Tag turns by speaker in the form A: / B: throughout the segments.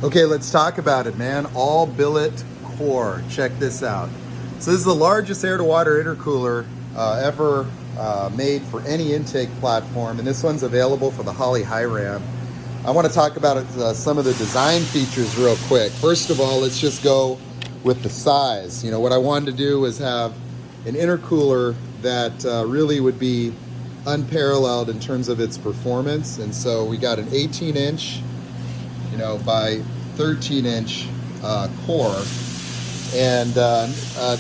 A: Okay, let's talk about it, man. All billet core. Check this out. So this is the largest air-to-water intercooler ever made for any intake platform, and this one's available for the Holley Hi Ram. I want to talk about some of the design features real quick. First of all, let's just go with the size. You know, what I wanted to do was have an intercooler that really would be unparalleled in terms of its performance, and so we got an 18-inch by 13-inch core, and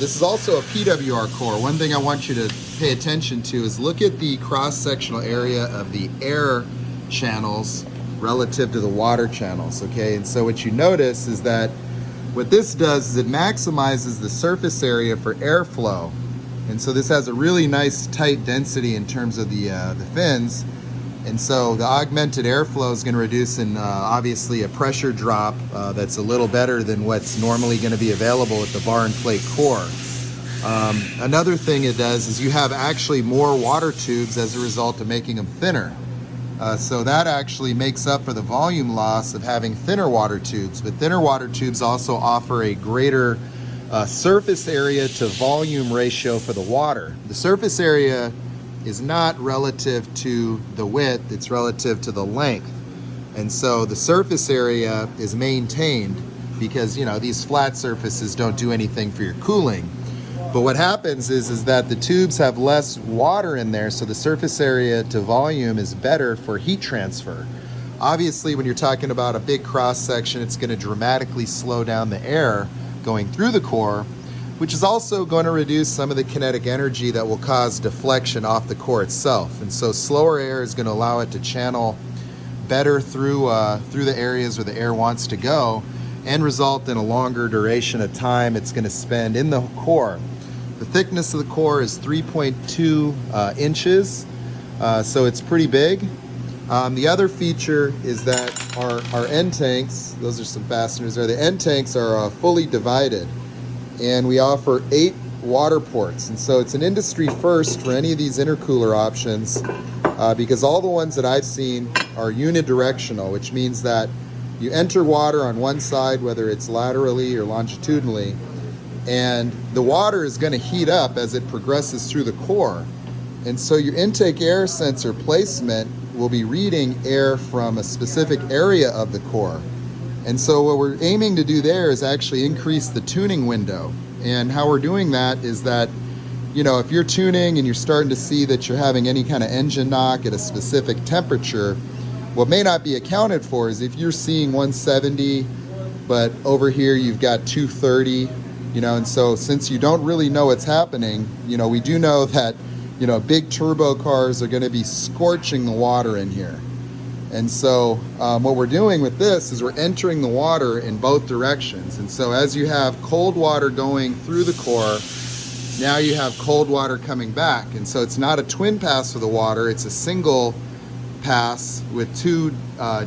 A: this is also a PWR core. One thing I want you to pay attention to is look at the cross-sectional area of the air channels relative to the water channels, okay? And so what you notice is that what this does is it maximizes the surface area for airflow, and so this has a really nice tight density in terms of the fins. And so the augmented airflow is going to reduce in obviously a pressure drop that's a little better than what's normally going to be available with the bar and plate core. Another thing it does is you have actually more water tubes as a result of making them thinner. So that actually makes up for the volume loss of having thinner water tubes. But thinner water tubes also offer a greater surface area to volume ratio for the water. The surface area is not relative to the width, it's relative to the length. And so the surface area is maintained because, these flat surfaces don't do anything for your cooling. But what happens is that the tubes have less water in there, so the surface area to volume is better for heat transfer. Obviously, when you're talking about a big cross section, it's going to dramatically slow down the air going through the core, which is also going to reduce some of the kinetic energy that will cause deflection off the core itself. And so slower air is going to allow it to channel better through the areas where the air wants to go and result in a longer duration of time it's going to spend in the core. The thickness of the core is 3.2 inches, so it's pretty big. The other feature is that our end tanks, those are some fasteners there, the end tanks are fully divided. And we offer 8 water ports, and so it's an industry first for any of these intercooler options because all the ones that I've seen are unidirectional, which means that you enter water on one side, whether it's laterally or longitudinally, and the water is going to heat up as it progresses through the core. And so your intake air sensor placement will be reading air from a specific area of the core. And so what we're aiming to do there is actually increase the tuning window. And how we're doing that is that, if you're tuning and you're starting to see that you're having any kind of engine knock at a specific temperature, what may not be accounted for is if you're seeing 170, but over here you've got 230, and so since you don't really know what's happening, we do know that, big turbo cars are going to be scorching the water in here. And so what we're doing with this is we're entering the water in both directions. And so as you have cold water going through the core, now you have cold water coming back. And so it's not a twin pass for the water, it's a single pass with 2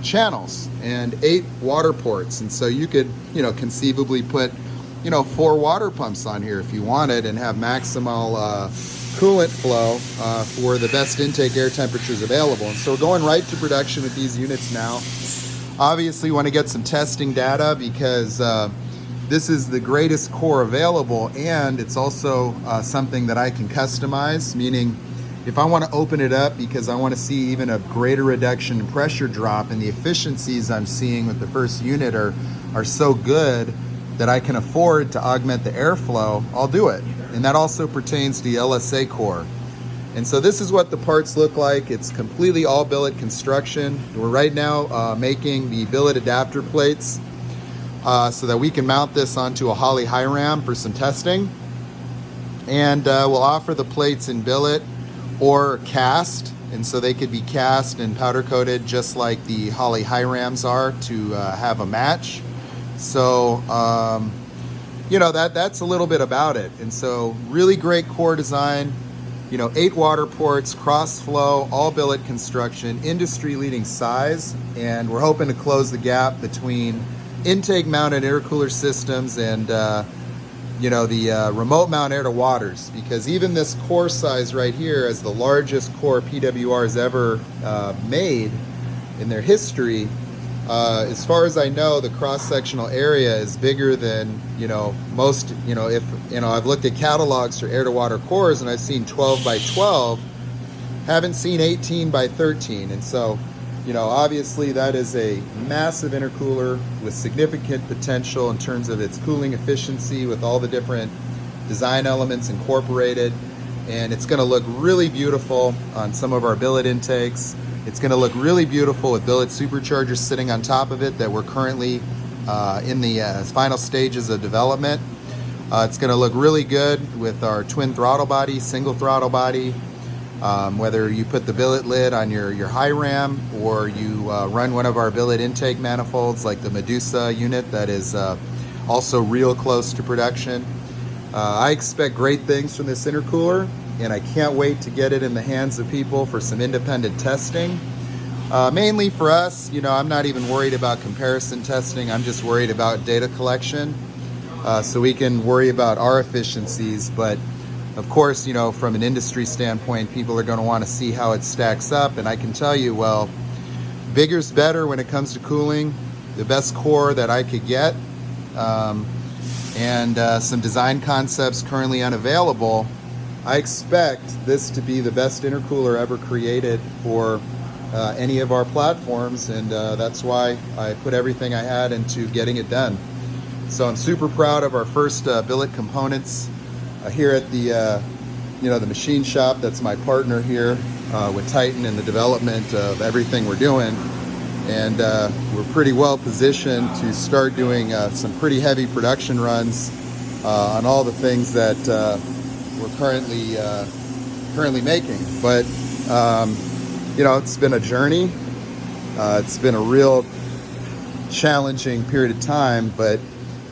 A: channels and 8 water ports. And so you could, conceivably put, 4 water pumps on here if you wanted and have maximal coolant flow for the best intake air temperatures available. And so we're going right to production with these units now. Obviously we want to get some testing data because this is the greatest core available, and it's also something that I can customize, meaning if I want to open it up because I want to see even a greater reduction in pressure drop, and the efficiencies I'm seeing with the first unit are so good that I can afford to augment the airflow, I'll do it. And that also pertains to the LSA core. And so this is what the parts look like. It's completely all billet construction. We're right now making the billet adapter plates so that we can mount this onto a Holley Hi Ram for some testing. And we'll offer the plates in billet or cast. And so they could be cast and powder coated just like the Holley Hi Rams are to have a match. So, that's a little bit about it. And so really great core design, 8 water ports, cross flow, all billet construction, industry leading size. And we're hoping to close the gap between intake mounted intercooler systems and, the remote mount air to waters, because even this core size right here, as the largest core PWRs ever made in their history, As far as I know, the cross-sectional area is bigger than, most, if, I've looked at catalogs for air-to-water cores and I've seen 12 by 12, haven't seen 18 by 13. And so, obviously that is a massive intercooler with significant potential in terms of its cooling efficiency with all the different design elements incorporated. And it's going to look really beautiful on some of our billet intakes. It's going to look really beautiful with billet superchargers sitting on top of it that we're currently in the final stages of development. It's going to look really good with our twin throttle body, single throttle body. Whether you put the billet lid on your Hi Ram or you run one of our billet intake manifolds like the Medusa unit that is also real close to production. I expect great things from this intercooler, and I can't wait to get it in the hands of people for some independent testing. Mainly for us, I'm not even worried about comparison testing. I'm just worried about data collection, so we can worry about our efficiencies. But of course, from an industry standpoint, people are going to want to see how it stacks up. And I can tell you, well, bigger's better when it comes to cooling. The best core that I could get, and some design concepts currently unavailable. I expect this to be the best intercooler ever created for any of our platforms, and that's why I put everything I had into getting it done. So I'm super proud of our first billet components here at the the machine shop. That's my partner here with Titan in the development of everything we're doing. And we're pretty well positioned to start doing some pretty heavy production runs on all the things that we're currently making. But it's been a journey. It's been a real challenging period of time, but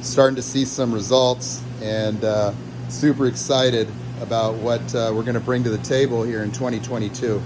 A: starting to see some results, and super excited about what we're going to bring to the table here in 2022.